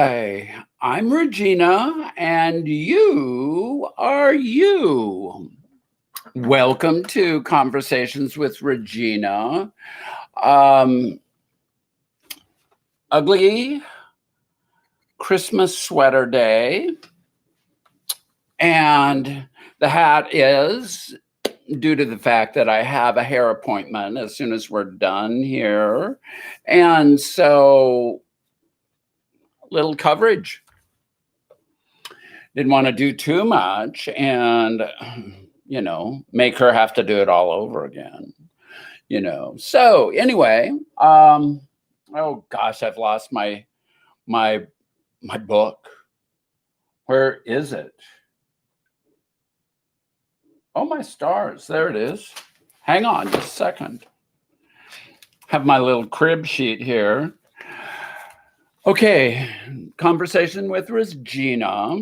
Hi, I'm Regina, and you are you. Welcome to Conversations with Regina. Um, Ugly Christmas sweater day, and the hat is due to the fact that I have a hair appointment as soon as we're done here, and so little coverage. Didn't want to do too much and make her have to do it all over again. So anyway, oh gosh, I've lost my my book. Where is it? Oh, my stars, there it is. Hang on just a second. Have my little crib sheet here. Okay, Conversation with Regina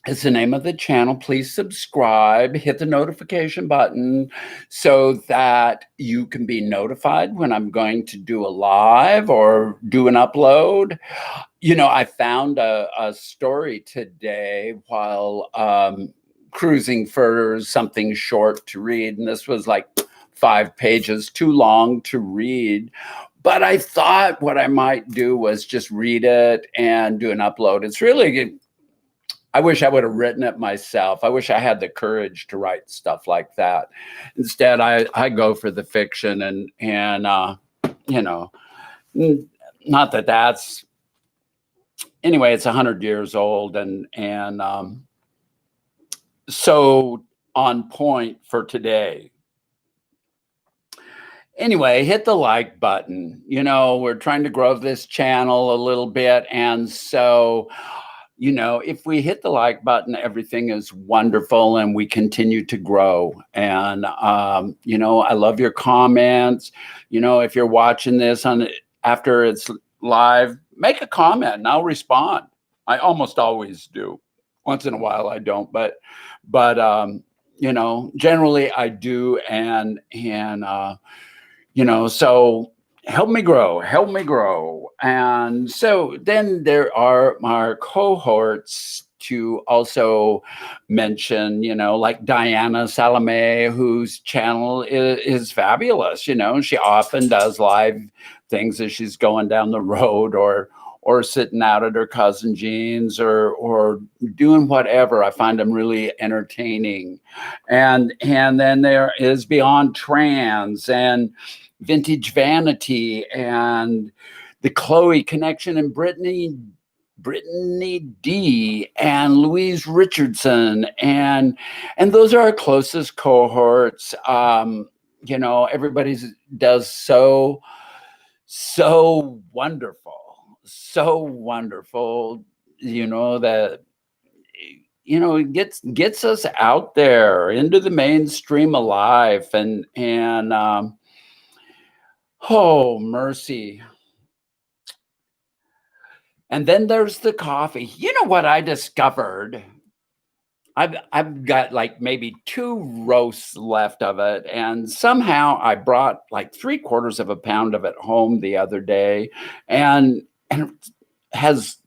is the name of the channel. Please subscribe, hit the notification button so that you can be notified when I'm going to do a live or do an upload. I found a story today while cruising for something short to read, and this was like 5 pages, too long to read. But I thought what I might do was just read it and do an upload. It's really, I wish I would have written it myself. I wish I had the courage to write stuff like that. Instead, I go for the fiction and not that that's, anyway, it's 100 years old and so on point for today. Anyway, hit the like button. We're trying to grow this channel a little bit. And so, if we hit the like button, everything is wonderful and we continue to grow. And, I love your comments. If you're watching this after it's live, make a comment and I'll respond. I almost always do. Once in a while I don't, but generally I do. And so help me grow. And so then there are our cohorts to also mention, like Diana Salome, whose channel is fabulous. She often does live things as she's going down the road or sitting out at her cousin Jean's or doing whatever. I find them really entertaining. And then there is Beyond Trans and Vintage Vanity and the Chloe Connection and Brittany D and Louise Richardson and those are our closest cohorts. Everybody does so wonderful, that it gets us out there into the mainstream of life and oh, mercy. And then there's the coffee. You know what I discovered? I've got like maybe 2 roasts left of it. And somehow I brought like 3/4 of a pound of it home the other day. And it has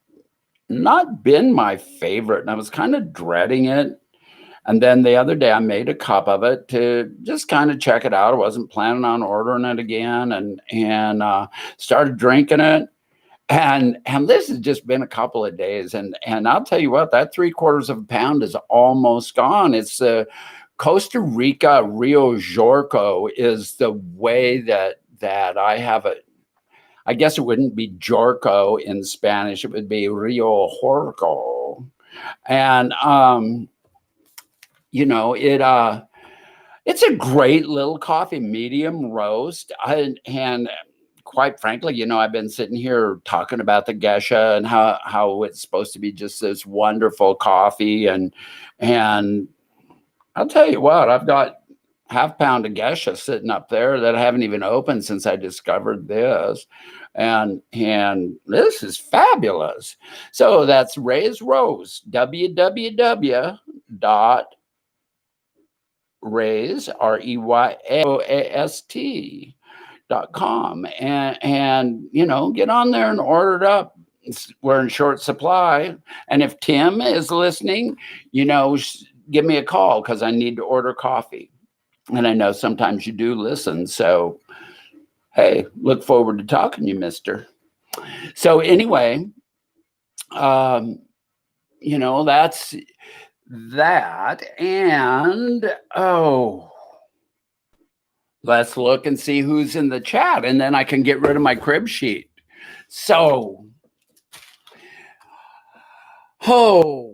not been my favorite. And I was kind of dreading it. And then the other day I made a cup of it to just kind of check it out. I wasn't planning on ordering it again and started drinking it. And this has just been a couple of days. And I'll tell you what, that 3/4 of a pound is almost gone. It's the Costa Rica Rio Jorco is the way that I have it. I guess it wouldn't be Jorco in Spanish. It would be Rio Jorco. And, it's a great little coffee, medium roast. And quite frankly, I've been sitting here talking about the geisha and how it's supposed to be just this wonderful coffee. And I'll tell you what, I've got half pound of geisha sitting up there that I haven't even opened since I discovered this. And this is fabulous. So that's Ray's Roast, www.rays, REYAOAST.com and get on there and order it up. we're in short supply. And if Tim is listening, give me a call because I need to order coffee. And I know sometimes you do listen. So, hey, look forward to talking to you, mister. So anyway, that's that. And, let's look and see who's in the chat. And then I can get rid of my crib sheet. So, hey,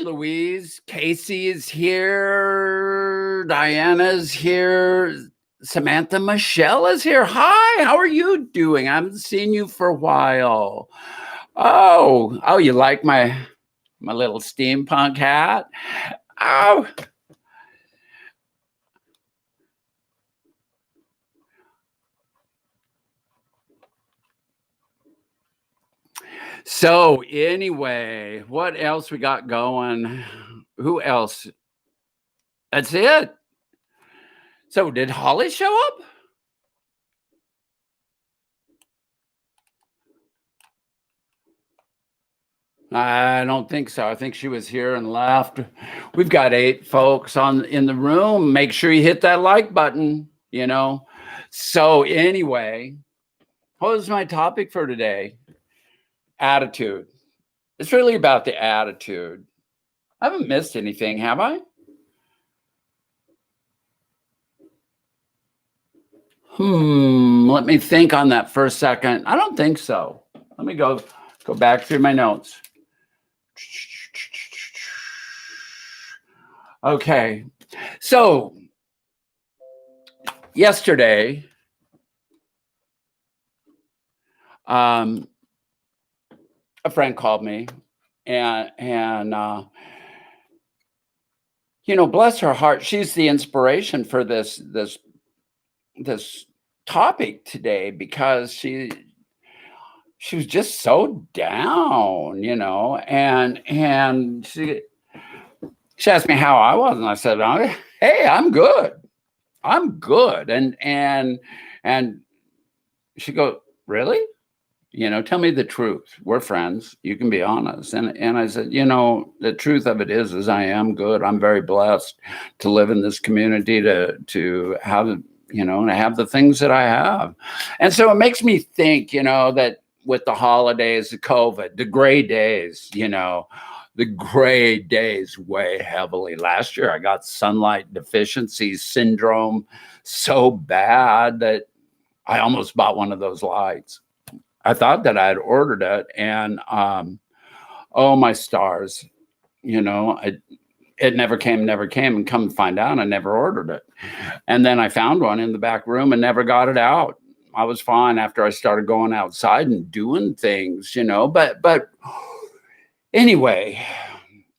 Louise. Casey is here. Diana's here. Samantha Michelle is here. Hi, how are you doing? I haven't seen you for a while. Oh, you like my little steampunk hat? Oh. So anyway, what else we got going? Who else? That's it. So did Holly show up? I don't think so. I think she was here and left. We've got 8 folks in the room. Make sure you hit that like button, So anyway, what was my topic for today? Attitude. It's really about the attitude. I haven't missed anything, have I? Let me think on that for a second. I don't think so. Let me go back through my notes. Okay. So yesterday, a friend called me and bless her heart, she's the inspiration for this topic today because she was just so down, and she asked me how I was, and I said, hey, I'm good. And she goes, really? Tell me the truth. We're friends. You can be honest. And I said, the truth of it is I am good. I'm very blessed to live in this community, to have, to have the things that I have. And so it makes me think, that with the holidays, the COVID, the gray days, the gray days weigh heavily. Last year, I got sunlight deficiency syndrome so bad that I almost bought one of those lights. I thought that I had ordered it, and my stars, it never came, and come to find out I never ordered it. And then I found one in the back room and never got it out. I was fine after I started going outside and doing things, but anyway,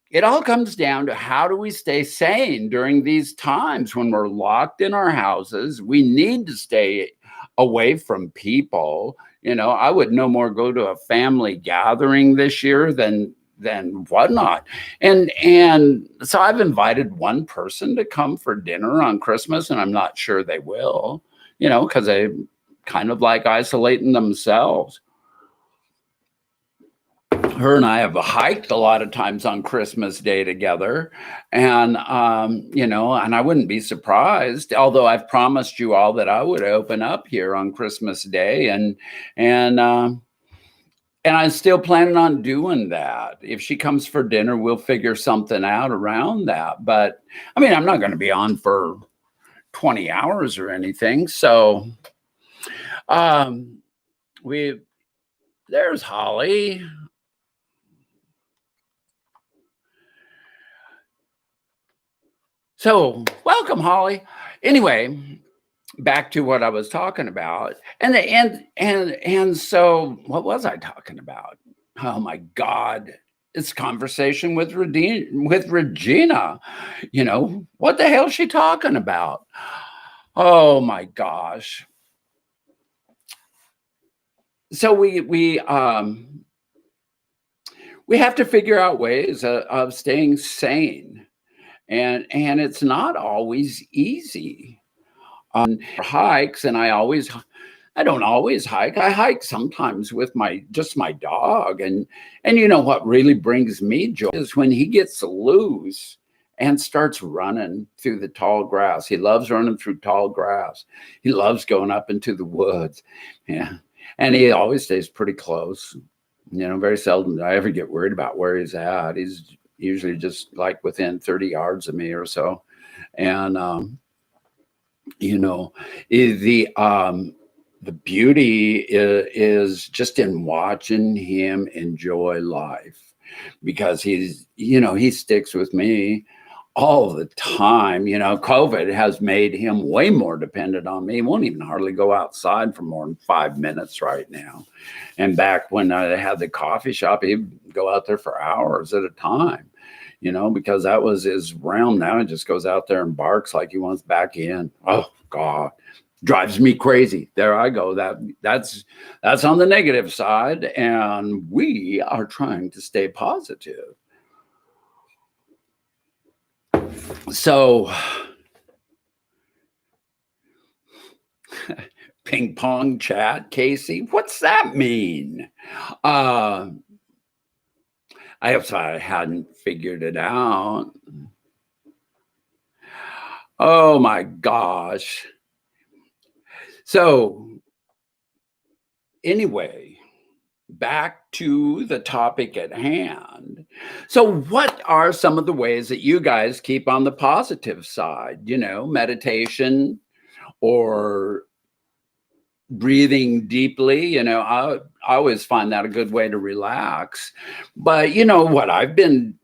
it all comes down to how do we stay sane during these times when we're locked in our houses. We need to stay away from people. I would no more go to a family gathering this year than whatnot. And so I've invited one person to come for dinner on Christmas, and I'm not sure they will, because they kind of like isolating themselves. Her and I have hiked a lot of times on Christmas Day together. And, and I wouldn't be surprised, although I've promised you all that I would open up here on Christmas Day. And I'm still planning on doing that. If she comes for dinner, we'll figure something out around that. But I mean, I'm not going to be on for 20 hours or anything. So there's Holly. So welcome, Holly. Anyway, back to what I was talking about. And so what was I talking about? Oh my God. It's conversation with Regina. What the hell is she talking about? Oh my gosh. So we have to figure out ways of staying sane. And it's not always easy. Hikes, and I always I don't always hike. I hike sometimes with my dog. And you know what really brings me joy is when he gets loose and starts running through the tall grass. He loves running through tall grass. He loves going up into the woods. Yeah. And he always stays pretty close. Very seldom do I ever get worried about where he's at. He's usually just like within 30 yards of me or so. And you know, the beauty is just in watching him enjoy life, because he sticks with me all the time. COVID has made him way more dependent on me. He won't even hardly go outside for more than 5 minutes right now. And back when I had the coffee shop, he'd go out there for hours at a time, because that was his realm. Now he just goes out there and barks like he wants back in. Oh God, drives me crazy. There I go. That's on the negative side, and we are trying to stay positive. So ping pong chat, Casey, what's that mean? I hadn't figured it out. Oh my gosh. So anyway, back to the topic at hand. So what are some of the ways that you guys keep on the positive side? Meditation or breathing deeply. I always find that a good way to relax. But what I've been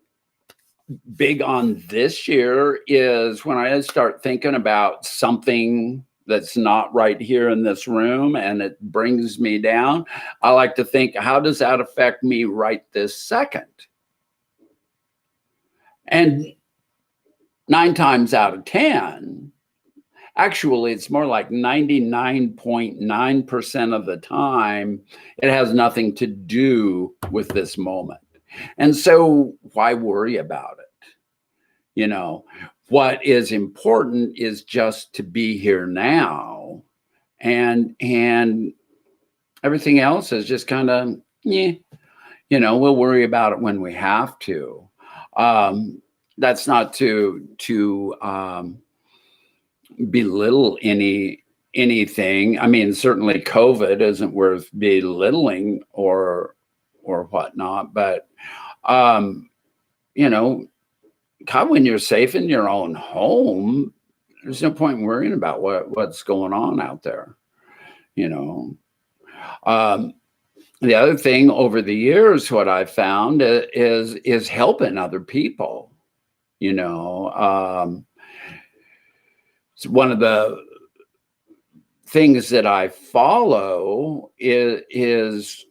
big on this year is when I start thinking about something that's not right here in this room and it brings me down, I like to think, how does that affect me right this second? And 9 times out of 10, actually, it's more like 99.9% of the time, it has nothing to do with this moment. And so why worry about it? What is important is just to be here now, and everything else is just kind of, we'll worry about it when we have to. That's not to belittle anything. I mean, certainly COVID isn't worth belittling or whatnot, but God, when you're safe in your own home, there's no point in worrying about what's going on out there. The other thing over the years, what I've found is helping other people. It's one of the things that I follow is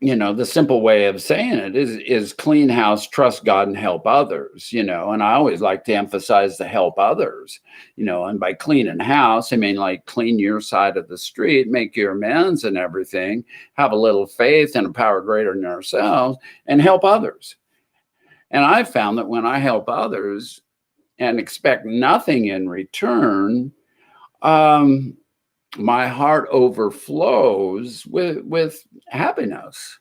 the simple way of saying it is clean house, trust God, and help others, and I always like to emphasize the help others, and by cleaning house, I mean, like, clean your side of the street, make your amends and everything, have a little faith and a power greater than ourselves, and help others. And I found that when I help others and expect nothing in return, my heart overflows with happiness.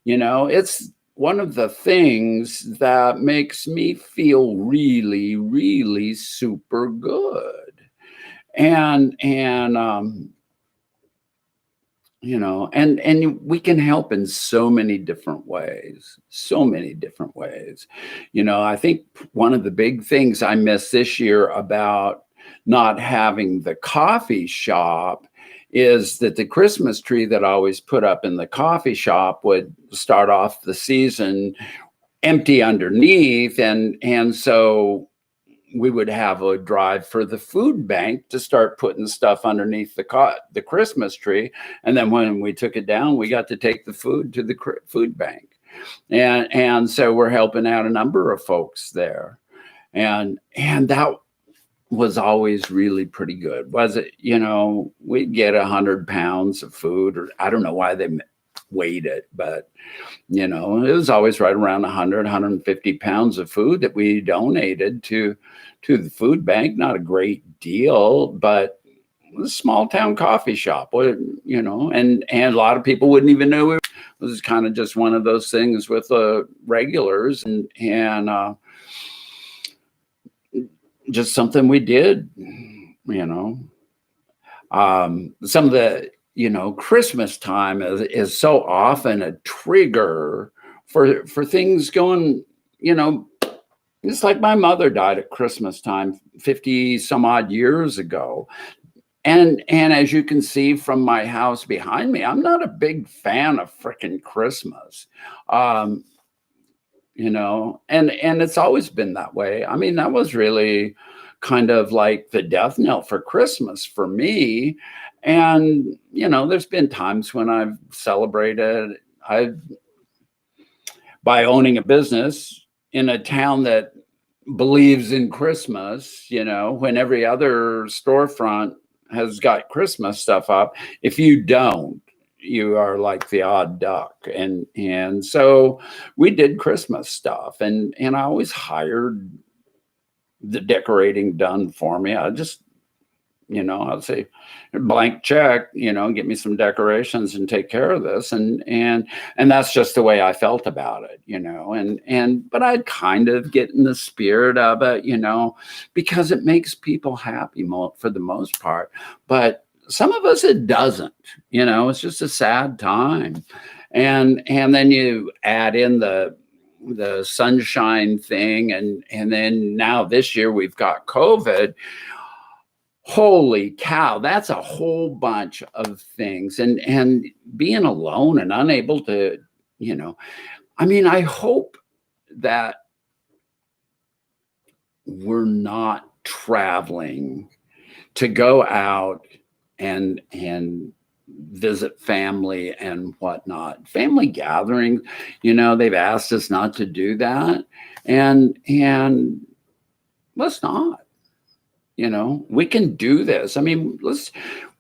It's one of the things that makes me feel really, really super good. And we can help in so many different ways. I think one of the big things I missed this year about not having the coffee shop is that the Christmas tree that I always put up in the coffee shop would start off the season empty underneath. And so we would have a drive for the food bank to start putting stuff underneath the Christmas tree. And then when we took it down, we got to take the food to the food bank. And so we're helping out a number of folks there. And that was always really pretty good. Was it? We'd get 100 pounds of food, or I don't know why they weighed it, but it was always right around 100, 150 pounds of food that we donated to the food bank. Not a great deal, but a small town coffee shop, you know, and a lot of people wouldn't even know it was kind of just one of those things with regulars and just something we did, you know. Some of the, you know, Christmas time is so often a trigger for things going, you know, it's like my mother died at Christmas time 50 some odd years ago. And as you can see from my house behind me, I'm not a big fan of frickin' Christmas. Um, you know, and it's always been that way. I mean, that was really kind of like the death knell for Christmas for me. And you know, there's been times when I've celebrated. I by owning a business in a town that believes in Christmas, you know, when every other storefront has got Christmas stuff up. If you don't, you are like the odd duck. And so we did Christmas stuff and I always hired the decorating done for me. I just, you know, I'd say blank check, you know, get me some decorations and take care of this. And that's just the way I felt about it, you know, but I'd kind of get in the spirit of it, you know, because it makes people happy for the most part. But some of us, it doesn't, you know, it's just a sad time. And then you add in the sunshine thing. And then now this year we've got COVID. Holy cow, that's a whole bunch of things. And being alone and unable to, you know, I mean, I hope that we're not traveling to go out and visit family and whatnot. Family gatherings, you know, they've asked us not to do that. And let's not. You know, we can do this. I mean,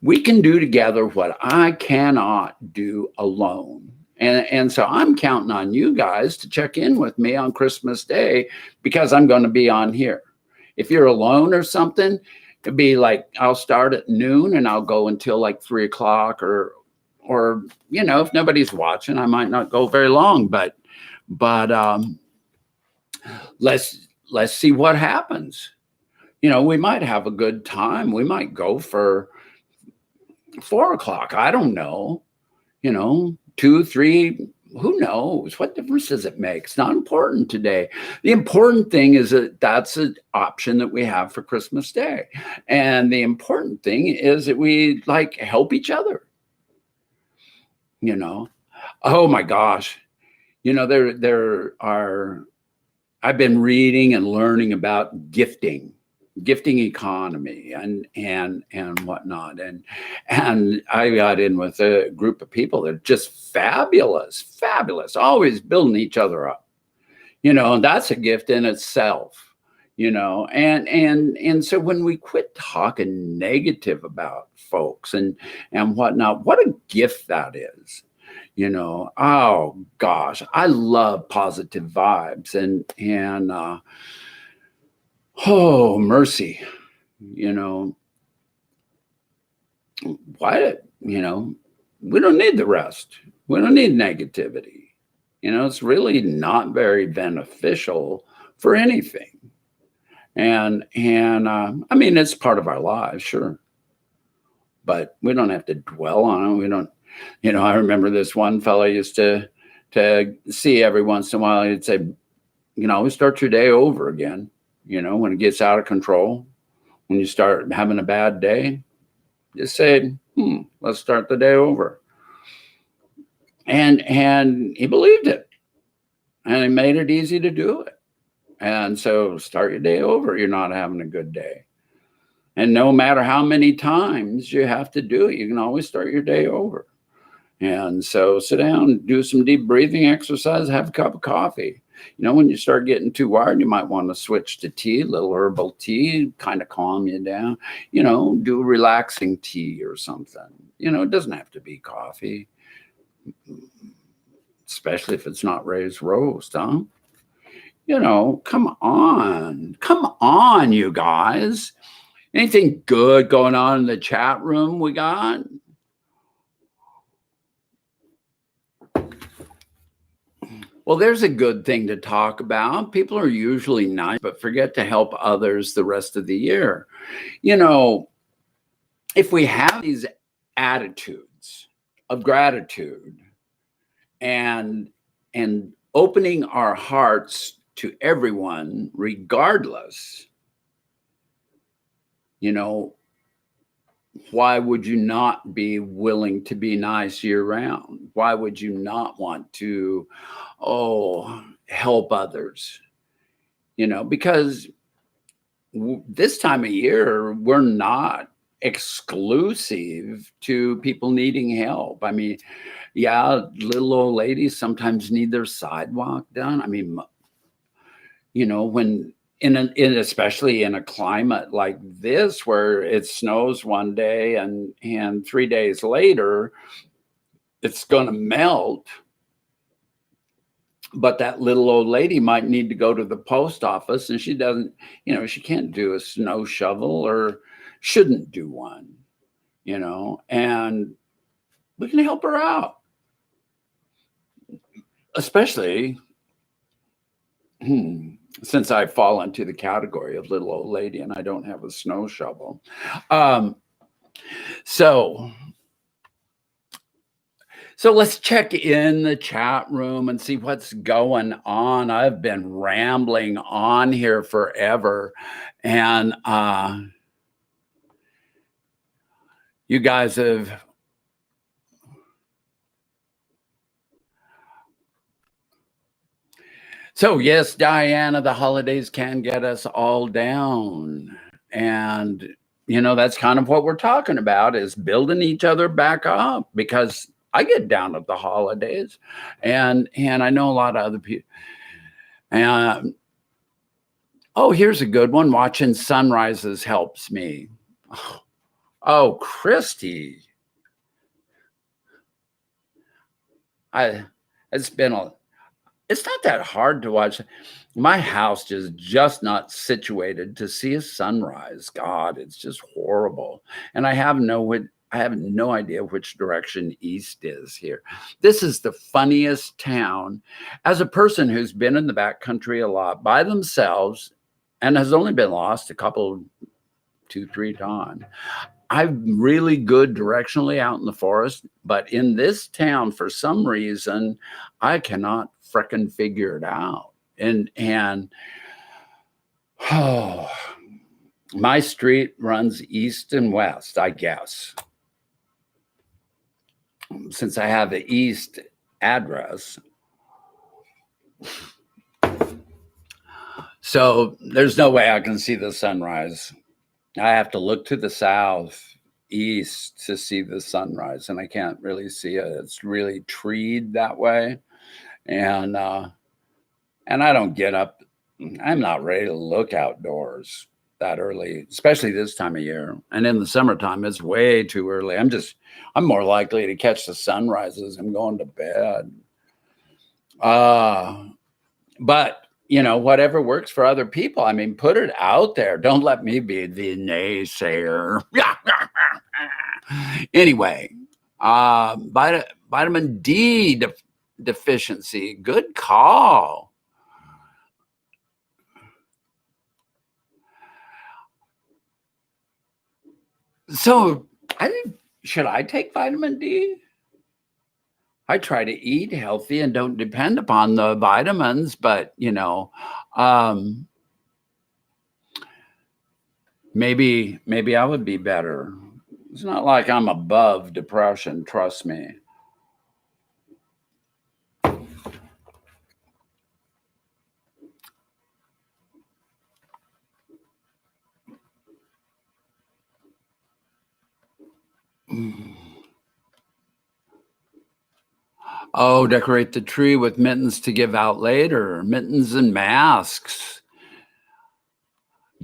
we can do together what I cannot do alone. And so I'm counting on you guys to check in with me on Christmas Day because I'm going to be on here. If you're alone or something, it'd be like I'll start at noon and I'll go until like 3 o'clock or you know, if nobody's watching, I might not go very long, but let's see what happens. You know, we might have a good time. We might go for 4 o'clock. I don't know. You know, 2, 3, who knows? What difference does it make? It's not important today. The important thing is that that's an option that we have for Christmas Day. And the important thing is that we like help each other. You know, oh my gosh. You know, there are, I've been reading and learning about gifting economy and whatnot. And I got in with a group of people that are just fabulous, always building each other up, you know, and that's a gift in itself, you know, and so when we quit talking negative about folks and whatnot, what a gift that is. You know, oh gosh, I love positive vibes and oh, mercy, you know, why, you know, we don't need the rest. We don't need negativity. You know, it's really not very beneficial for anything. And I mean, it's part of our lives, sure, but we don't have to dwell on it. We don't, you know, I remember this one fellow used to see every once in a while, he'd say, you know, always start your day over again. You know, when it gets out of control, when you start having a bad day, just say, let's start the day over. And he believed it. And he made it easy to do it. And so start your day over. You're not having a good day. And no matter how many times you have to do it, you can always start your day over. And so sit down, do some deep breathing exercise, have a cup of coffee. You know, when you start getting too wired, you might want to switch to tea, a little herbal tea, kind of calm you down. You know, do a relaxing tea or something. You know, it doesn't have to be coffee, especially if it's not raised roast, huh? You know, come on, you guys. Anything good going on in the chat room we got? Well, there's a good thing to talk about. People are usually nice, but forget to help others the rest of the year. You know, if we have these attitudes of gratitude and opening our hearts to everyone regardless, you know, why would you not be willing to be nice year round? Why would you not want to, help others? Because this time of year, we're not exclusive to people needing help. I mean, yeah, little old ladies sometimes need their sidewalk done. I mean, when especially in a climate like this where it snows one day and 3 days later it's going to melt, but that little old lady might need to go to the post office and she doesn't, she can't do a snow shovel or shouldn't do one, and we can help her out, especially since I fall into the category of little old lady and I don't have a snow shovel. So let's check in the chat room and see what's going on. I've been rambling on here forever, and you guys have. So yes, Diana, the holidays can get us all down. And, that's kind of what we're talking about, is building each other back up, because I get down at the holidays and I know a lot of other people. And, here's a good one. Watching sunrises helps me. Oh, Christy. It's not that hard to watch. My house is just not situated to see a sunrise. God, it's just horrible. And I have no idea which direction east is here. This is the funniest town. As a person who's been in the backcountry a lot by themselves and has only been lost a couple, 2-3 times, I'm really good directionally out in the forest, but in this town, for some reason, I cannot frickin' figure it out. And my street runs east and west, I guess. Since I have the east address. So there's no way I can see the sunrise. I have to look to the south east to see the sunrise, and I can't really see it. It's really treed that way. And I don't get up. I'm not ready to look outdoors that early, especially this time of year. And in the summertime, it's way too early. I'm more likely to catch the sunrises. I'm going to bed. But whatever works for other people. I mean, put it out there. Don't let me be the naysayer. Anyway, vitamin D deficiency. Good call. So should I take vitamin D? I try to eat healthy and don't depend upon the vitamins, but maybe I would be better. It's not like I'm above depression, trust me. Oh, decorate the tree with mittens to give out later. Mittens and masks.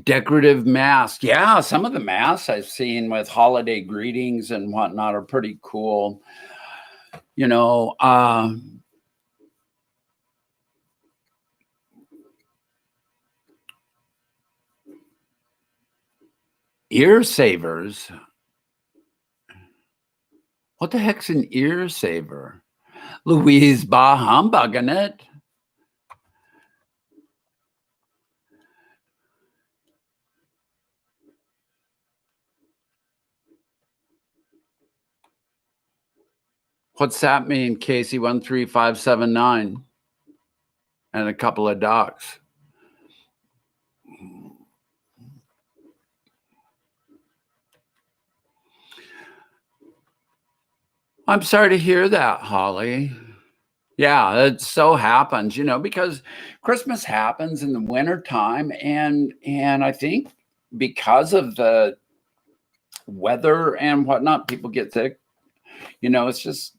Decorative masks. Yeah, some of the masks I've seen with holiday greetings and whatnot are pretty cool. Ear savers. What the heck's an ear saver? Louise, bah humbugging it. What's that mean, Casey 13579? And a couple of ducks. I'm sorry to hear that, Holly. Yeah, it so happens, because Christmas happens in the winter time, and I think because of the weather and whatnot, people get sick. It's just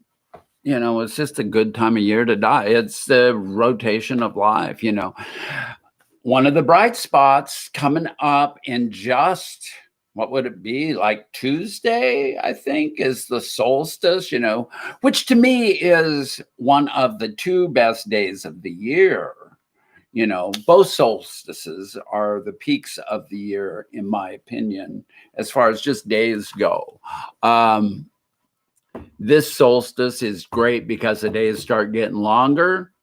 it's just a good time of year to die. It's the rotation of life. One of the bright spots coming up in just what would it be, like Tuesday, I think, is the solstice, which to me is one of the two best days of the year. Both solstices are the peaks of the year, in my opinion, as far as just days go. This solstice is great because the days start getting longer.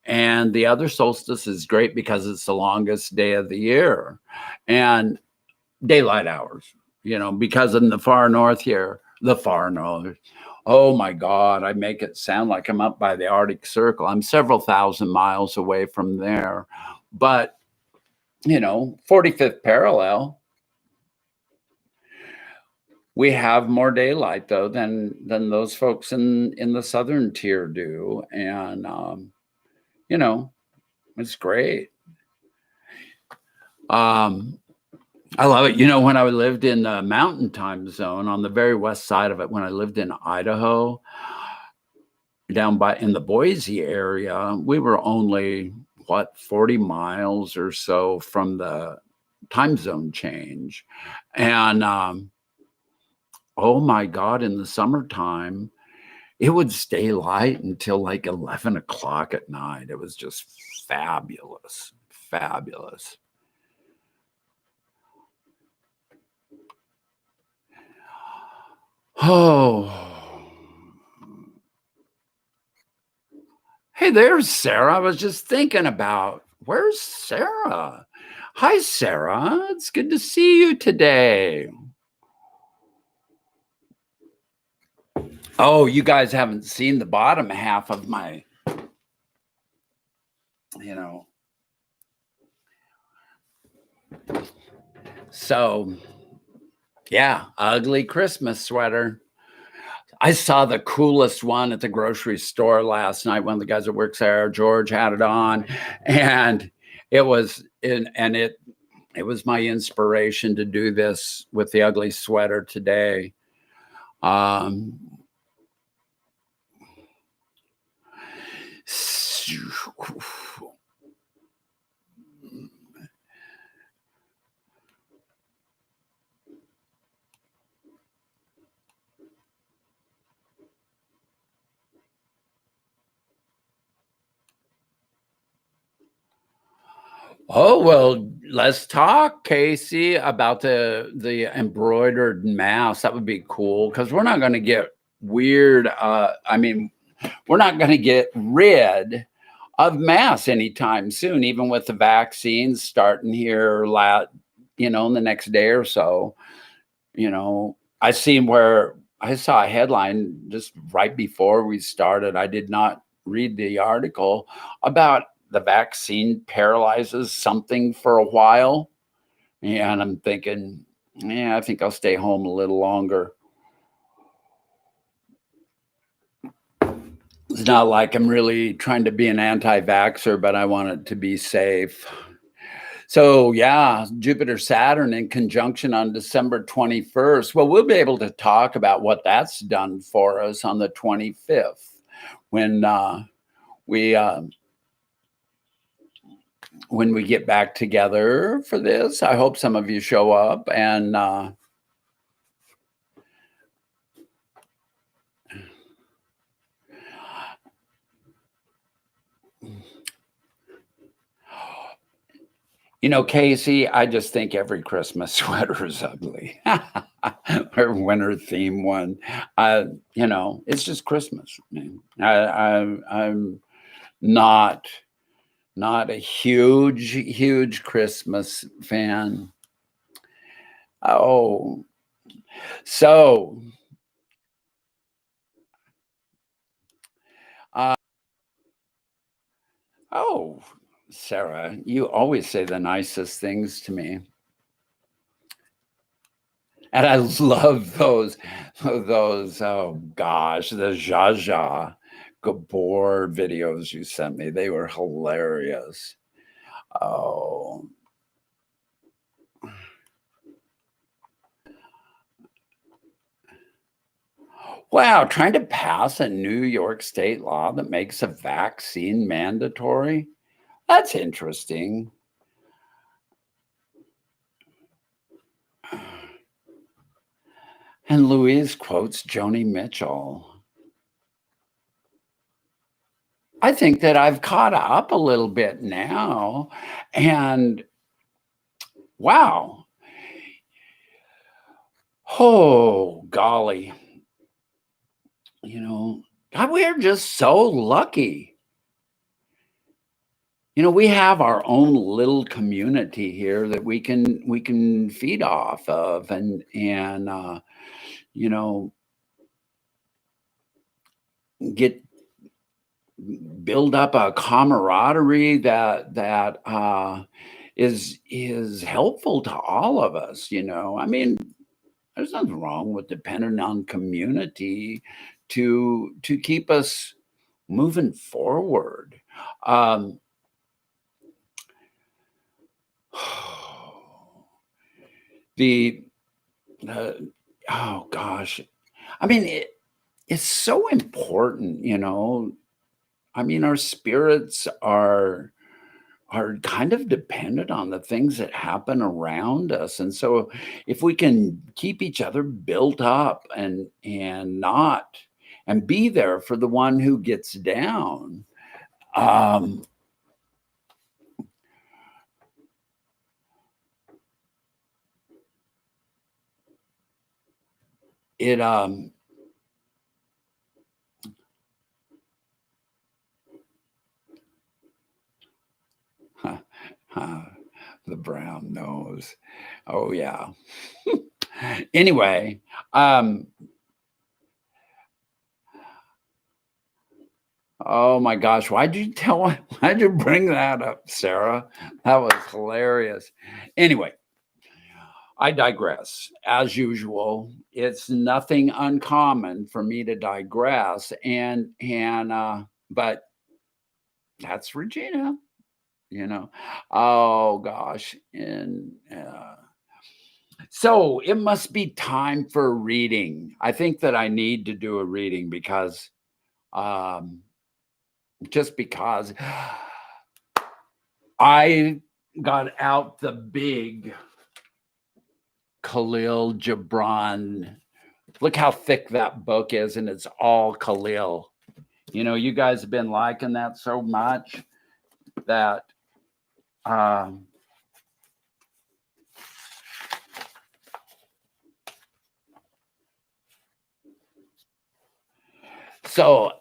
And the other solstice is great because it's the longest day of the year. And daylight hours, because in the far north here, the far north. Oh my God, I make it sound like I'm up by the Arctic Circle. I'm several thousand miles away from there. But, 45th parallel, we have more daylight though than those folks in the southern tier do. And, it's great. I love it. When I lived in the mountain time zone on the very west side of it, when I lived in Idaho, down in the Boise area, we were only 40 miles or so from the time zone change. And oh my God, in the summertime, it would stay light until like 11 o'clock at night. It was just fabulous. Oh, hey, there's Sarah. I was just thinking about, where's Sarah? Hi, Sarah. It's good to see you today. Oh, you guys haven't seen the bottom half of my, So, yeah, ugly Christmas sweater. I saw the coolest one at the grocery store last night. One of the guys that works there, George, had it on, and it was it was my inspiration to do this with the ugly sweater today. Oh, well, let's talk, Casey, about the embroidered mask. That would be cool, because we're not going to get weird. We're not going to get rid of masks anytime soon, even with the vaccines starting here, in the next day or so. I saw a headline just right before we started. I did not read the article about the vaccine paralyzes something for a while. And I'm thinking, yeah, I think I'll stay home a little longer. It's not like I'm really trying to be an anti-vaxxer, but I want it to be safe. So yeah, Jupiter Saturn in conjunction on December 21st. Well, we'll be able to talk about what that's done for us on the 25th when we get back together for this. I hope some of you show up. And Casey, I just think every Christmas sweater is ugly. Or winter theme one. Uh, it's just Christmas. Man. I'm not not a huge Christmas fan. Oh, so uh, oh, Sarah, you always say the nicest things to me. And I love those, oh gosh, the Zsa Zsa Gabor videos you sent me. They were hilarious. Oh, wow. Trying to pass a New York state law that makes a vaccine mandatory. That's interesting. And Louise quotes Joni Mitchell. I think that I've caught up a little bit now. And wow. Oh, golly. God, we're just so lucky. We have our own little community here that we can feed off of, and you know get build up a camaraderie that is helpful to all of us. I mean, there's nothing wrong with depending on community to keep us moving forward. Um, the uh, oh gosh, I mean it's so important. I mean, our spirits are kind of dependent on the things that happen around us, and so if we can keep each other built up and not and be there for the one who gets down. um it the brown nose. Oh yeah. Anyway, um oh my gosh, why'd you bring that up, Sarah? That was hilarious. Anyway, I digress. As usual, it's nothing uncommon for me to digress, and but that's Regina, you know. Oh gosh, and so it must be time for reading. I think that I need to do a reading because um just because I got out the big Khalil Gibran. Look how thick that book is, and it's all Khalil. You guys have been liking that so much that um, so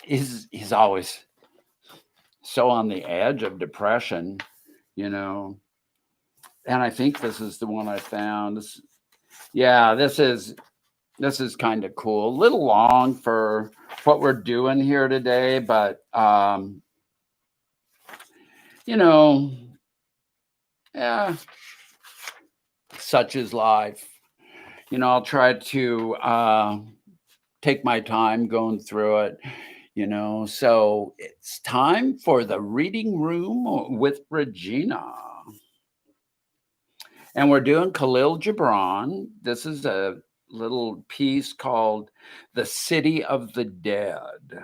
he's always so on the edge of depression, you know. And I think this is the one I found. Yeah, this is kind of cool. A little long for what we're doing here today, but you know, yeah, such is life. I'll try to take my time going through it. So it's time for the reading room with Regina. And we're doing Khalil Gibran. This is a little piece called The City of the Dead.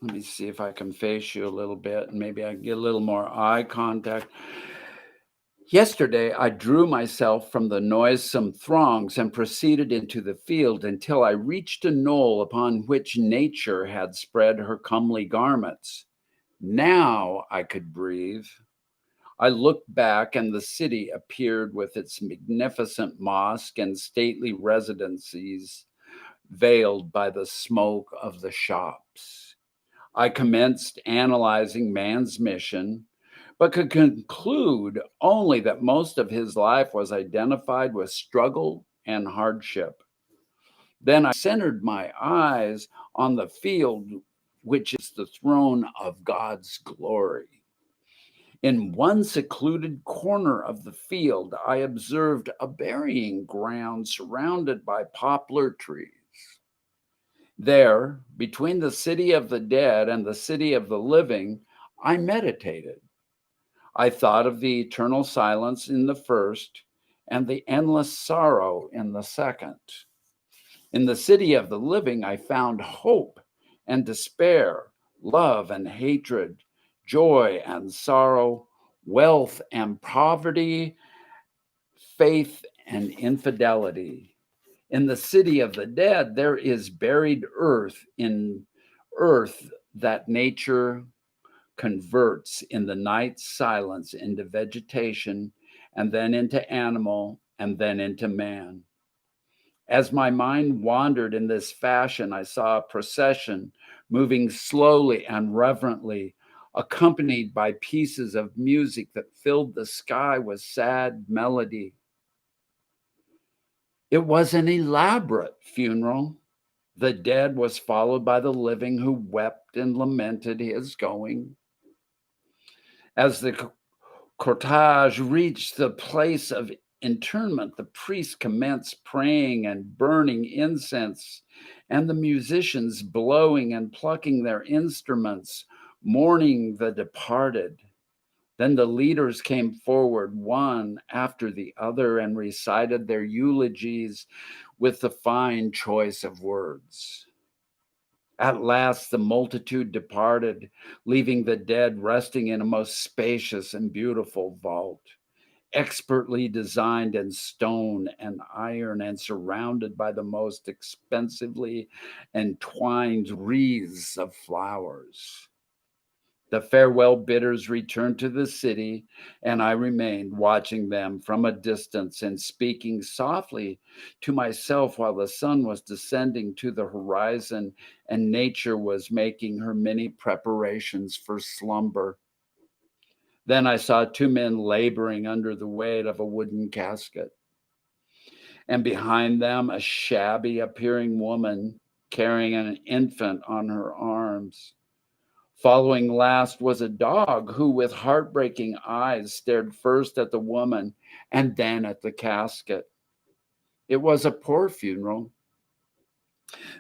Let me see if I can face you a little bit and maybe I can get a little more eye contact. Yesterday, I drew myself from the noisome throngs and proceeded into the field until I reached a knoll upon which nature had spread her comely garments. Now I could breathe. I looked back, and the city appeared with its magnificent mosque and stately residencies veiled by the smoke of the shops. I commenced analyzing man's mission, but could conclude only that most of his life was identified with struggle and hardship. Then I centered my eyes on the field, which is the throne of God's glory. In one secluded corner of the field, I observed a burying ground surrounded by poplar trees. There, between the city of the dead and the city of the living, I meditated. I thought of the eternal silence in the first and the endless sorrow in the second. In the city of the living, I found hope and despair, love and hatred, joy and sorrow, wealth and poverty, faith and infidelity. In the city of the dead, there is buried earth in earth that nature converts in the night's silence into vegetation, and then into animal, and then into man. As my mind wandered in this fashion, I saw a procession moving slowly and reverently, accompanied by pieces of music that filled the sky with sad melody. It was an elaborate funeral. The dead was followed by the living, who wept and lamented his going. As the cortege reached the place of interment, the priest commenced praying and burning incense, and the musicians blowing and plucking their instruments, mourning the departed. Then the leaders came forward, one after the other, and recited their eulogies with the fine choice of words. At last, the multitude departed, leaving the dead resting in a most spacious and beautiful vault, expertly designed in stone and iron and surrounded by the most expensively entwined wreaths of flowers. The farewell bidders returned to the city, and I remained watching them from a distance and speaking softly to myself while the sun was descending to the horizon and nature was making her many preparations for slumber. Then I saw two men laboring under the weight of a wooden casket, and behind them a shabby appearing woman carrying an infant on her arms. Following last was a dog who, with heartbreaking eyes, stared first at the woman and then at the casket. It was a poor funeral.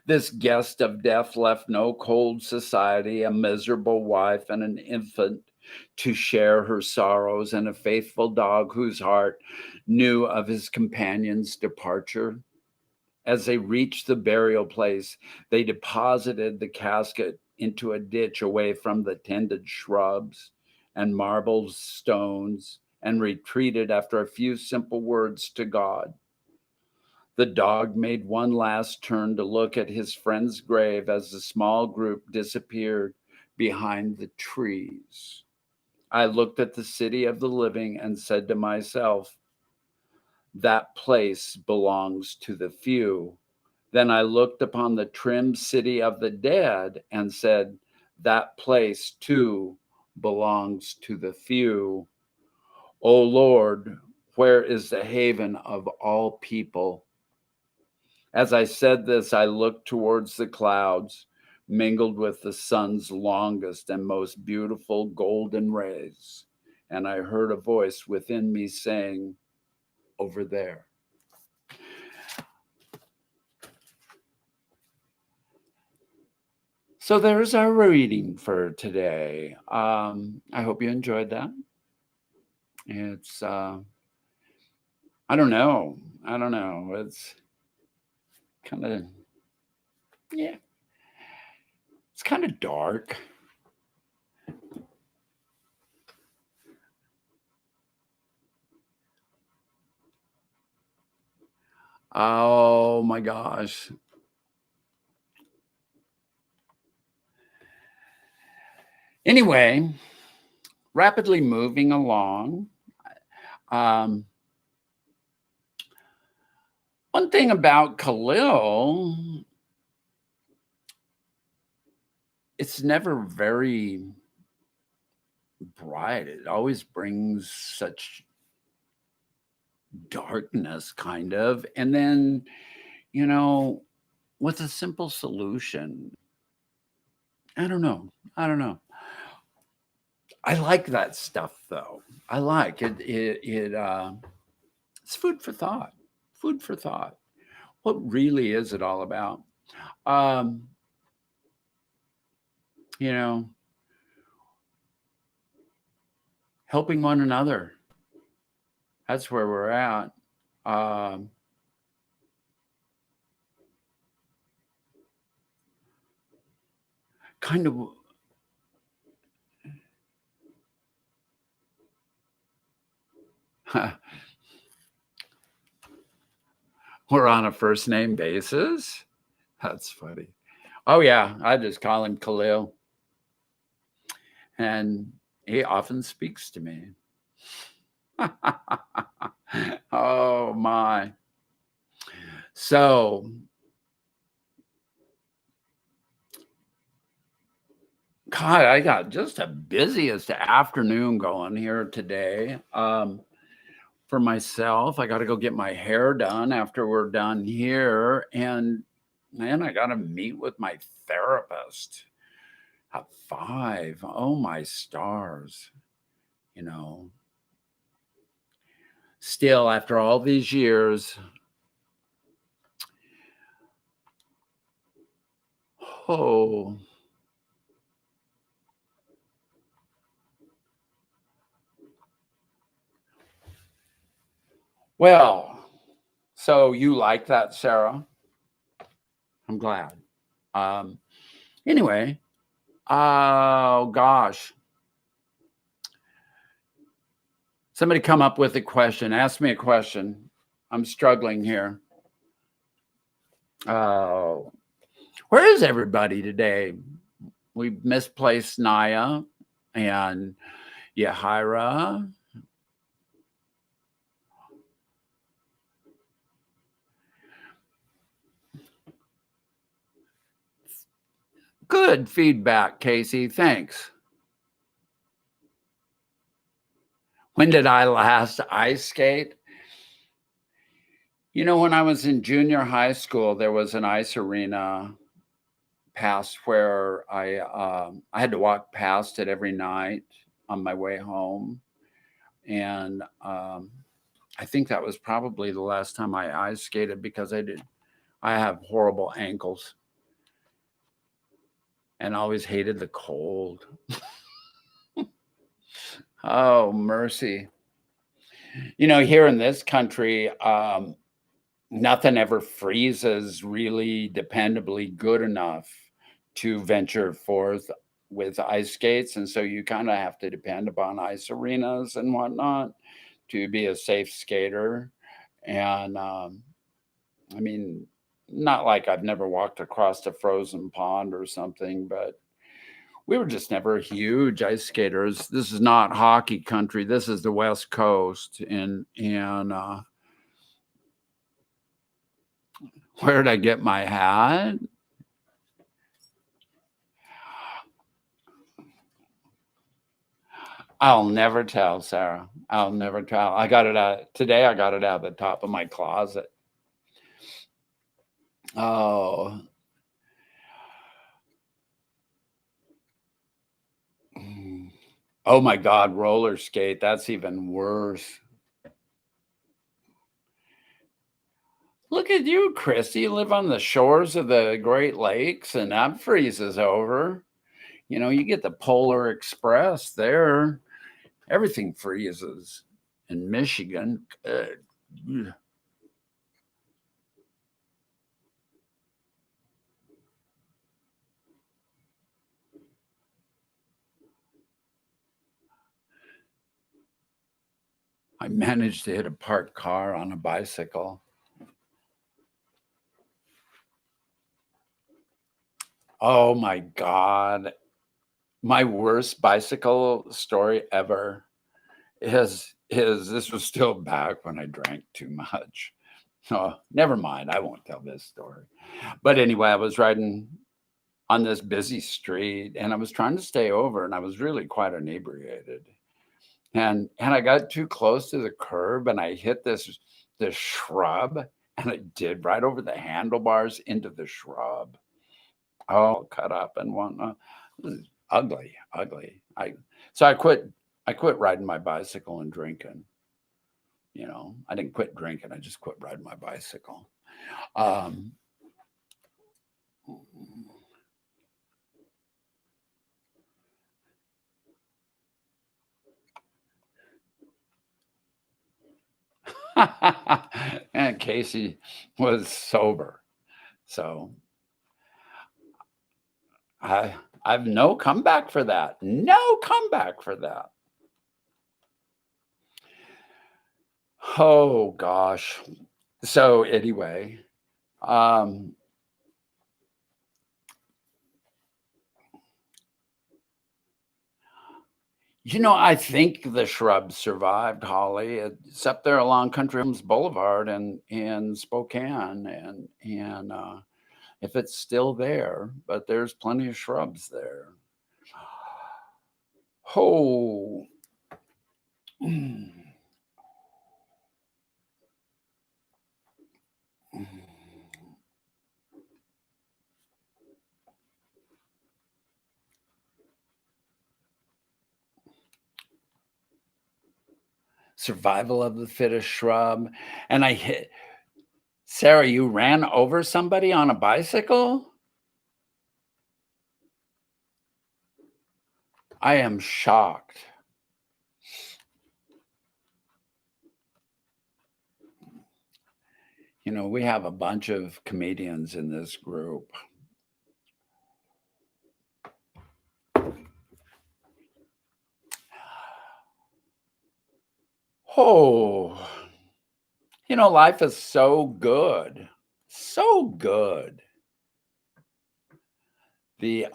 This guest of death left no cold society, a miserable wife, and an infant to share her sorrows, and a faithful dog whose heart knew of his companion's departure. As they reached the burial place, they deposited the casket into a ditch away from the tended shrubs and marble stones and retreated after a few simple words to God. The dog made one last turn to look at his friend's grave as the small group disappeared behind the trees. I looked at the city of the living and said to myself, that place belongs to the few. Then I looked upon the trim city of the dead and said, that place too belongs to the few. O Lord, where is the haven of all people? As I said this, I looked towards the clouds, mingled with the sun's longest and most beautiful golden rays, and I heard a voice within me saying, over there. So there's our reading for today. I hope you enjoyed that. It's, I don't know. It's kind of, yeah, it's kind of dark. Oh my gosh. Anyway, rapidly moving along. Um, One thing about Khalil, it's never very bright. It always brings such darkness, kind of. And then, you know, with a simple solution, I don't know. I don't know. I like that stuff though. I like it. It's food for thought. Food for thought. What really is it all about? Um, you know, helping one another. That's where we're at. Um, Kind of, we're on a first name basis. That's funny. Oh yeah, I just call him Khalil, and he often speaks to me. Oh my. So, God, I got just the busiest afternoon going here today. For myself, I got to go get my hair done after we're done here. And man, I got to meet with my therapist at 5. Oh, my stars. You know, still after all these years, oh, well, so you like that, Sarah? I'm glad. Um, anyway, oh gosh, somebody come up with a question. Ask me a question. I'm struggling here. Oh, where is everybody today? We've misplaced Naya and Yahira. Good feedback, Casey. Thanks. When did I last ice skate? You know, when I was in junior high school, there was an ice arena past where I had to walk past it every night on my way home, and I think that was probably the last time I ice skated because I have horrible ankles and always hated the cold. Oh mercy! You know, here in this country, nothing ever freezes really dependably good enough to venture forth with ice skates. And so you kind of have to depend upon ice arenas and whatnot to be a safe skater. And I mean, not like I've never walked across a frozen pond or something, but we were just never huge ice skaters. This is not hockey country. This is the West Coast. And where did I get my hat? I'll never tell, Sarah. I'll never tell. I got it out today. I got it out the top of my closet. Oh, mm. Oh my God, roller skate. That's even worse. Look at you, Christy. You live on the shores of the Great Lakes, and that freezes over. You know, you get the Polar Express there. Everything freezes in Michigan. Good. I managed to hit a parked car on a bicycle. Oh my God. My worst bicycle story ever is this was still back when I drank too much. Oh, never mind. I won't tell this story. But anyway, I was riding on this busy street and I was trying to stay over and I was really quite inebriated. And I got too close to the curb and I hit this shrub and I did right over the handlebars into the shrub. Oh, cut up and whatnot. It was ugly, ugly. So I quit riding my bicycle and drinking. I didn't quit drinking. I just quit riding my bicycle. Um, and Casey was sober. So I I've no comeback for that. No comeback for that. Oh gosh. So anyway, um, I think the shrub survived, Holly. It's up there along Country Homes Boulevard in Spokane, and if it's still there, but there's plenty of shrubs there. Oh, survival of the fittest shrub. And I hit Sarah. You ran over somebody on a bicycle. I am shocked. We have a bunch of comedians in this group. Oh, life is so good. So good. The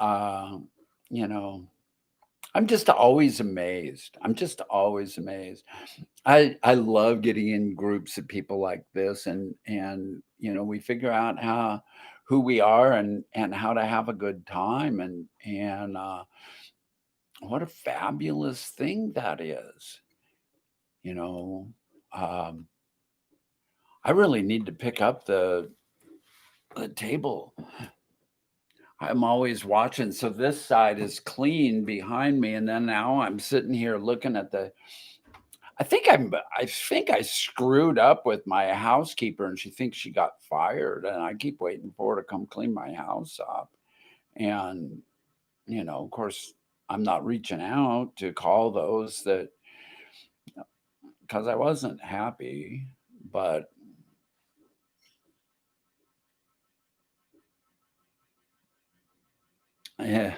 you know, I'm just always amazed. I'm just always amazed. I love getting in groups of people like this and we figure out who we are and how to have a good time and what a fabulous thing that is. You know, um, I really need to pick up the table. I'm always watching. So this side is clean behind me, and then now I'm sitting here looking at the. I think I screwed up with my housekeeper, and she thinks she got fired, and I keep waiting for her to come clean my house up. And of course, I'm not reaching out to call those that because I wasn't happy, but yeah,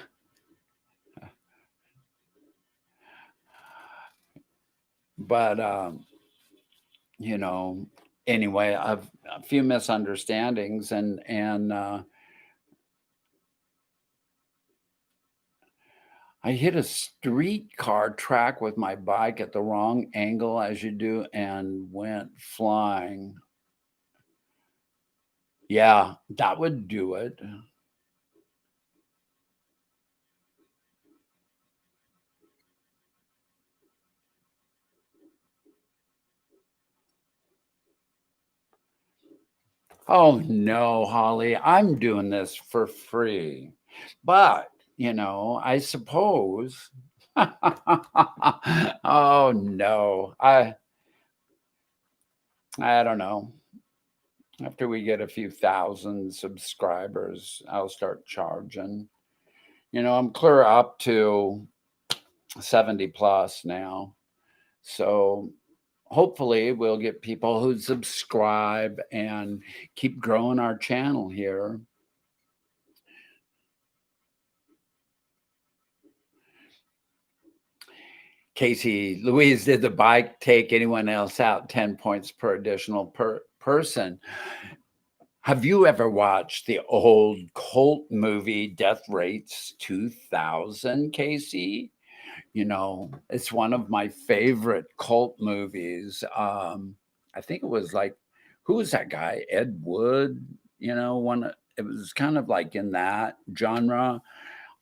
but you know, anyway, I've a few misunderstandings and I hit a streetcar track with my bike at the wrong angle as you do and went flying. Yeah, that would do it. Oh no, Holly, I'm doing this for free. But, I suppose oh no. I don't know. After we get a few thousand subscribers, I'll start charging. I'm clear up to 70 plus now. So hopefully we'll get people who subscribe and keep growing our channel here. Casey, Louise, did the bike take anyone else out 10 points per additional person? Have you ever watched the old cult movie Death Rates 2000, Casey? It's one of my favorite cult movies. I think it was like, who was that guy? Ed Wood, it was kind of like in that genre.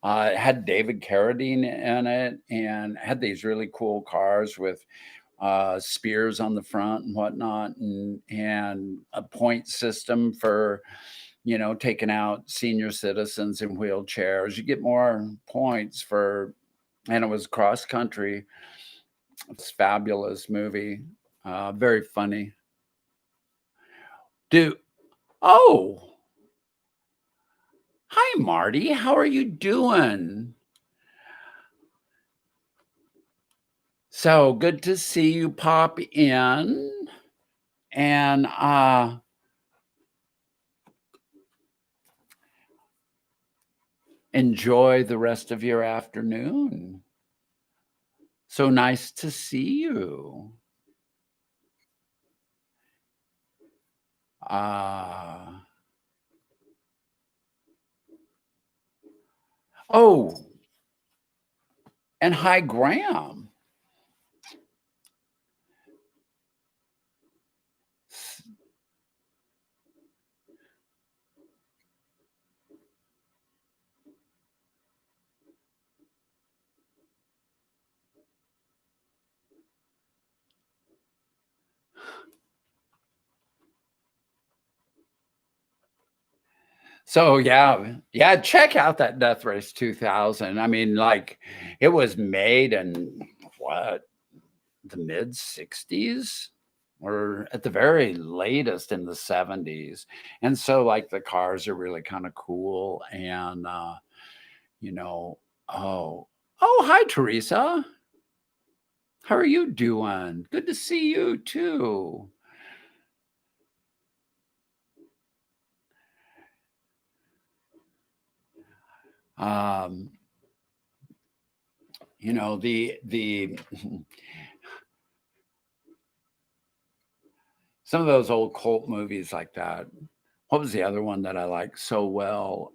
It had David Carradine in it and had these really cool cars with spears on the front and whatnot, and a point system for taking out senior citizens in wheelchairs. You get more points for, and it was cross country. It's a fabulous movie, very funny. Do Oh, hi Marty, how are you doing? So good to see you pop in, and enjoy the rest of your afternoon. So nice to see you. Oh, and hi Graham. So yeah, check out that Death Race 2000. I mean, like, it was made in what, the mid 60s or at the very latest in the 70s. And so like the cars are really kind of cool and you know, oh, hi Teresa. How are you doing? Good to see you too. Um, the some of those old cult movies like that. What was the other one that I liked so well?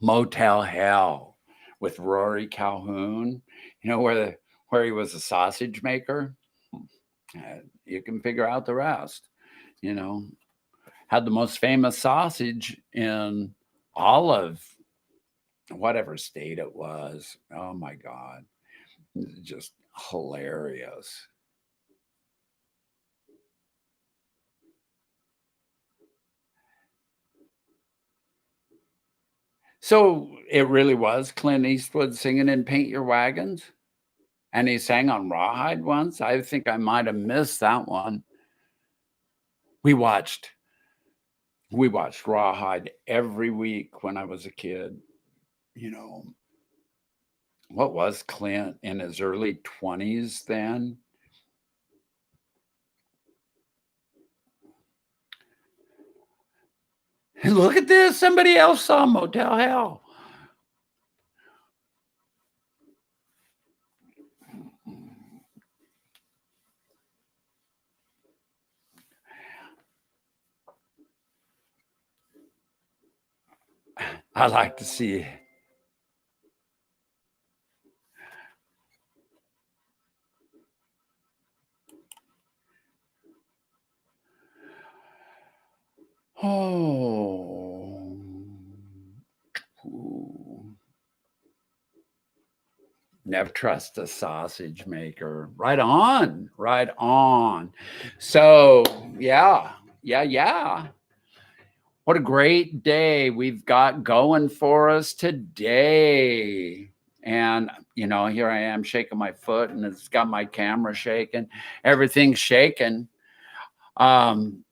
Motel Hell with Rory Calhoun. Where he was a sausage maker. You can figure out the rest. You know, had the most famous sausage in all of whatever state it was. Oh my God, just hilarious. So it really was Clint Eastwood singing in Paint Your Wagons? And he sang on Rawhide once? I think I might have missed that one. We watched we watched Rawhide every week when I was a kid. You know, what was Clint in his early 20s then? Look at this. Somebody else saw Motel Hell. I like to see. Oh. Ooh. Never trust a sausage maker. Right on. Right on. So, yeah. Yeah, yeah. What a great day we've got going for us today. And, here I am shaking my foot and it's got my camera shaking. Everything's shaking. Um,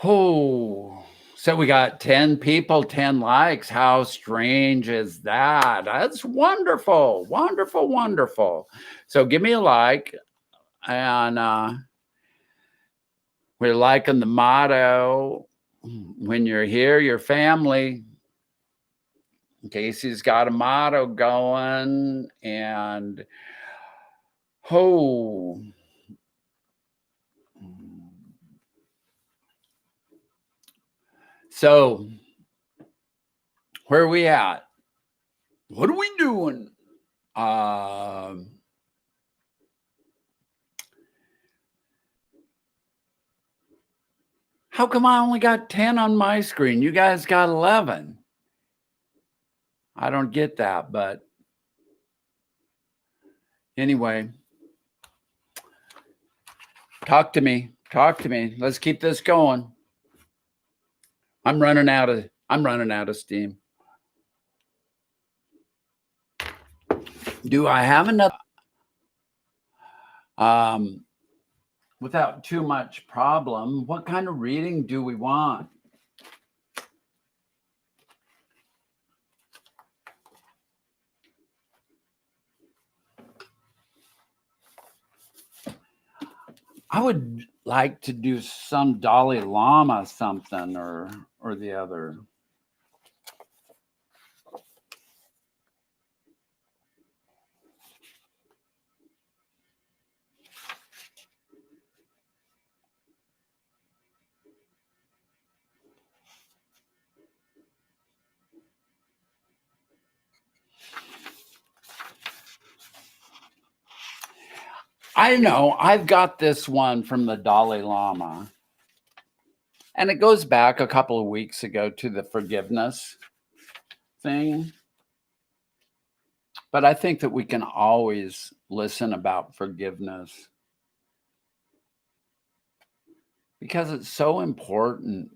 oh, so we got 10 people, 10 likes. How strange is that? That's wonderful. Wonderful, wonderful. So give me a like. And we're liking the motto, when you're here, your family. Casey's got a motto going, and oh, So, where are we at? What are we doing? How come I only got 10 on my screen? You guys got 11. I don't get that, but anyway, talk to me. Talk to me. Let's keep this going. I'm running out of steam. Do I have another without too much problem? What kind of reading do we want? I would like to do some Dalai Lama something or the other. I know I've got this one from the Dalai Lama, and it goes back a couple of weeks ago to the forgiveness thing. But I think that we can always listen about forgiveness because it's so important,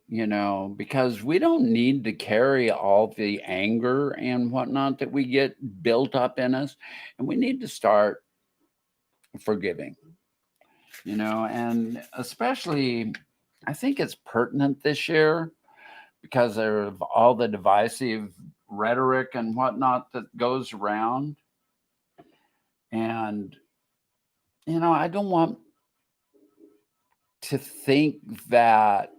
because we don't need to carry all the anger and whatnot that we get built up in us. And we need to start forgiving, and especially I think it's pertinent this year because of all the divisive rhetoric and whatnot that goes around. And, I don't want to think that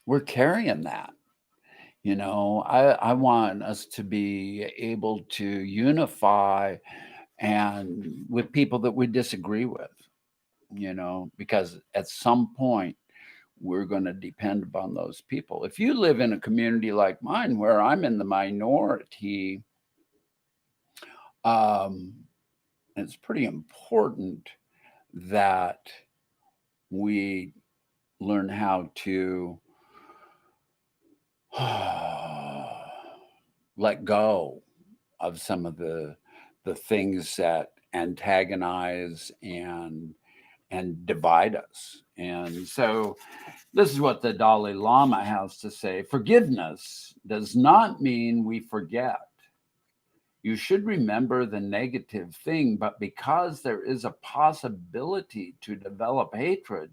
we're carrying that. I want us to be able to unify and with people that we disagree with, because at some point we're going to depend upon those people. If you live in a community like mine where I'm in the minority, it's pretty important that we learn how to let go of some of the things that antagonize and divide us. And so this is what the Dalai Lama has to say. Forgiveness does not mean we forget. You should remember the negative thing, but because there is a possibility to develop hatred,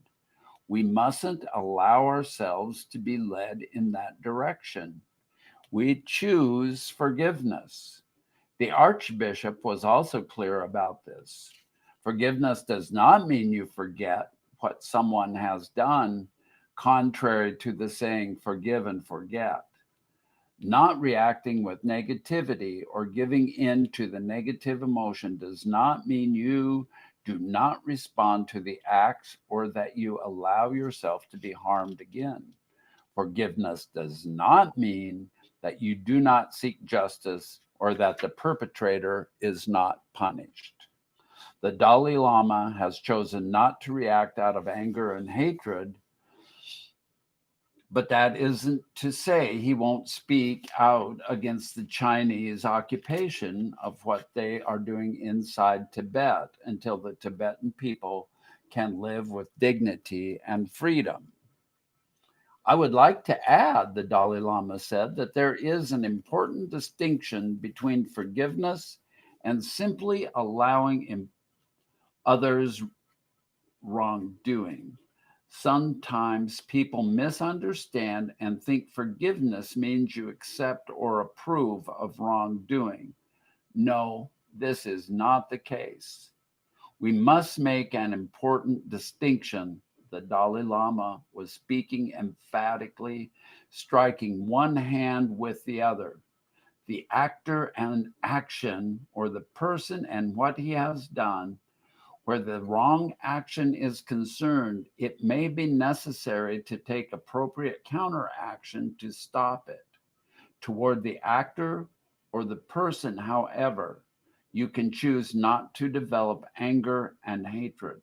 we mustn't allow ourselves to be led in that direction. We choose forgiveness. The Archbishop was also clear about this. Forgiveness does not mean you forget what someone has done, contrary to the saying, forgive and forget. Not reacting with negativity or giving in to the negative emotion does not mean you do not respond to the acts or that you allow yourself to be harmed again. Forgiveness does not mean that you do not seek justice or that the perpetrator is not punished. The Dalai Lama has chosen not to react out of anger and hatred, but that isn't to say he won't speak out against the Chinese occupation of what they are doing inside Tibet until the Tibetan people can live with dignity and freedom. I would like to add, the Dalai Lama said, that there is an important distinction between forgiveness and simply allowing others wrongdoing. Sometimes people misunderstand and think forgiveness means you accept or approve of wrongdoing. No, this is not the case. We must make an important distinction. The Dalai Lama was speaking emphatically, striking one hand with the other. The actor and action, or the person and what he has done, Where the wrong action is concerned, it may be necessary to take appropriate counteraction to stop it. Toward the actor or the person, however, you can choose not to develop anger and hatred.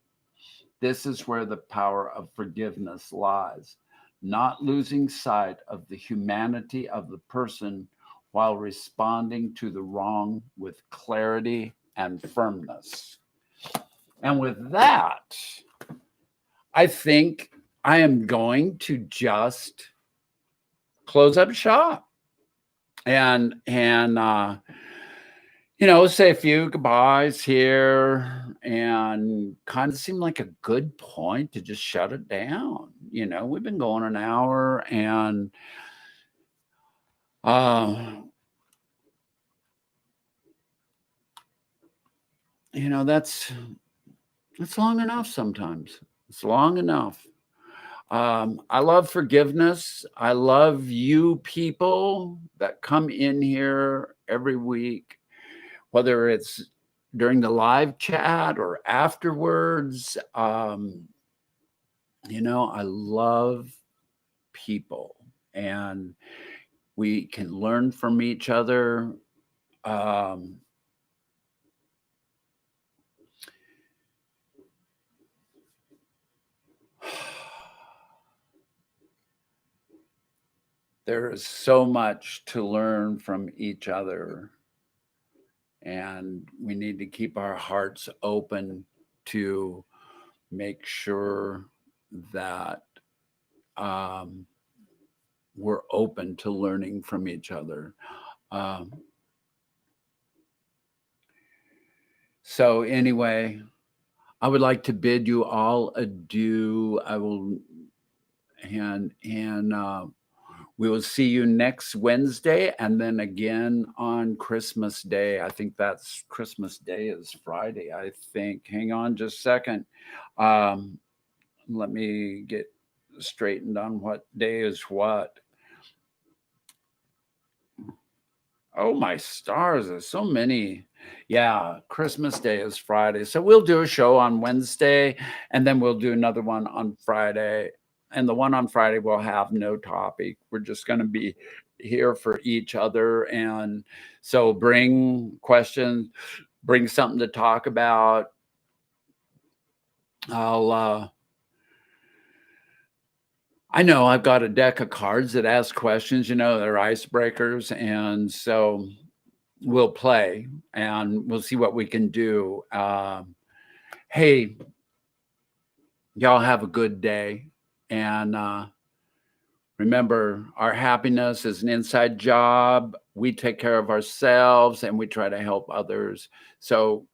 This is where the power of forgiveness lies, not losing sight of the humanity of the person while responding to the wrong with clarity and firmness. And with that, I think I am going to just close up shop and say a few goodbyes here and kind of seemed like a good point to just shut it down. We've been going an hour and uh, that's long enough sometimes. It's long enough. I love forgiveness. I love you people that come in here every week, whether it's during the live chat or afterwards. I love people and we can learn from each other. Um, there is so much to learn from each other, and we need to keep our hearts open to make sure that um, we're open to learning from each other. Um, so anyway, I would like to bid you all adieu. I will and we will see you next Wednesday and then again on Christmas Day. I think that's Christmas Day is Friday, I think. Hang on just a second. Let me get straightened on what day is what. Oh, my stars, there's so many. Yeah, Christmas Day is Friday. So we'll do a show on Wednesday and then we'll do another one on Friday. And the one on Friday will have no topic. We're just going to be here for each other. And so bring questions, bring something to talk about. I know I've got a deck of cards that ask questions, they're icebreakers. And so we'll play and we'll see what we can do. Hey, y'all have a good day. And remember, our happiness is an inside job. We take care of ourselves and we try to help others. So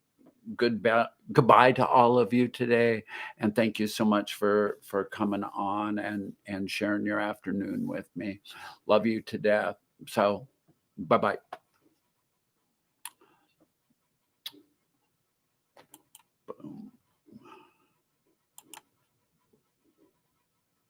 goodbye to all of you today. And thank you so much for coming on and sharing your afternoon with me. Love you to death. So bye-bye.